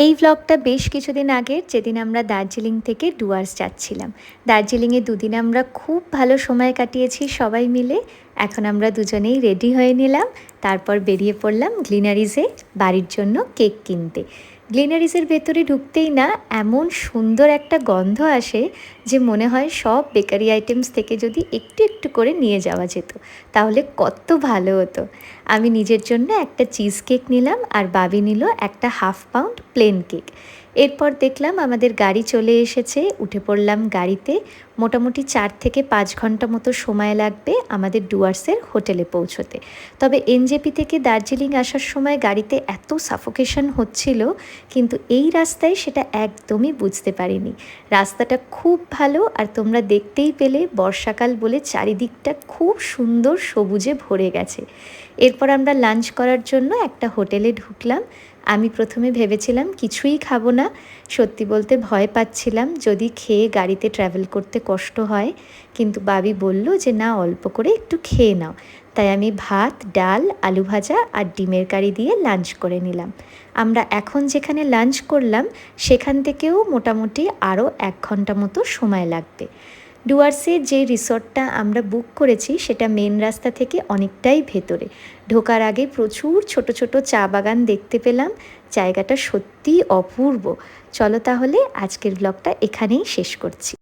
এই ভ্লগটা বেশ কিছুদিন আগের, যেদিন আমরা দার্জিলিং থেকে ডুয়ার্স যাচ্ছিলাম। দার্জিলিংয়ে দুদিন আমরা খুব ভালো সময় কাটিয়েছি সবাই মিলে। এখন আমরা দুজনেই রেডি হয়ে নিলাম, তারপর বেরিয়ে পড়লাম গ্লিনারিজে বাড়ির জন্য কেক কিনতে। গ্লিনারিজের ভেতরে ঢুকতেই না এমন সুন্দর একটা গন্ধ আসে যে মনে হয় সব বেকারি আইটেমস থেকে যদি একটু একটু করে নিয়ে যাওয়া যেত তাহলে কত ভালো হতো। আমি নিজের জন্য একটা চিজ কেক নিলাম আর বাবি নিল একটা 1/2 পাউন্ড প্লেন কেক। এরপর দেখলাম আমাদের গাড়ি চলে এসেছে, উঠে পড়লাম গাড়িতে। মোটামুটি 4 থেকে 5 ঘন্টা মতো সময় লাগবে আমাদের ডুয়ার্সের হোটেলে পৌঁছতে। তবে এনজেপি থেকে দার্জিলিং আসার সময় গাড়িতে এত সাফোকেশন হচ্ছিল, কিন্তু এই রাস্তায় সেটা একদমই বুঝতে পারিনি। রাস্তাটা খুব ভালো, আর তোমরা দেখতেই পেলে বর্ষাকাল বলে চারিদিকটা খুব সুন্দর সবুজে ভরে গেছে। এরপর আমরা লাঞ্চ করার জন্য একটা হোটেলে ঢুকলাম। আমি প্রথমে ভেবেছিলাম কিছুই খাবো না, সত্যি বলতে ভয় পাচ্ছিলাম যদি খেয়ে গাড়িতে ট্র্যাভেল করতে কষ্ট হয়, কিন্তু বাবি বলল যে না, অল্প করে একটু খেয়ে নাও। তাই আমি ভাত, ডাল, আলু ভাজা আর ডিমের কারি দিয়ে লাঞ্চ করে নিলাম। আমরা এখন যেখানে লাঞ্চ করলাম সেখান থেকেও মোটামুটি আরও 1 ঘন্টা মতো সময় লাগবে। ডুয়ার্সে যে রিসর্টটা আমরা বুক করেছি সেটা মেন রাস্তা থেকে অনেকটাই ভেতরে। ঢোকার আগে প্রচুর ছোট ছোট চা বাগান দেখতে পেলাম। জায়গাটা সত্যিই অপূর্ব। চলো তাহলে আজকের ব্লগটা এখানেই শেষ করছি।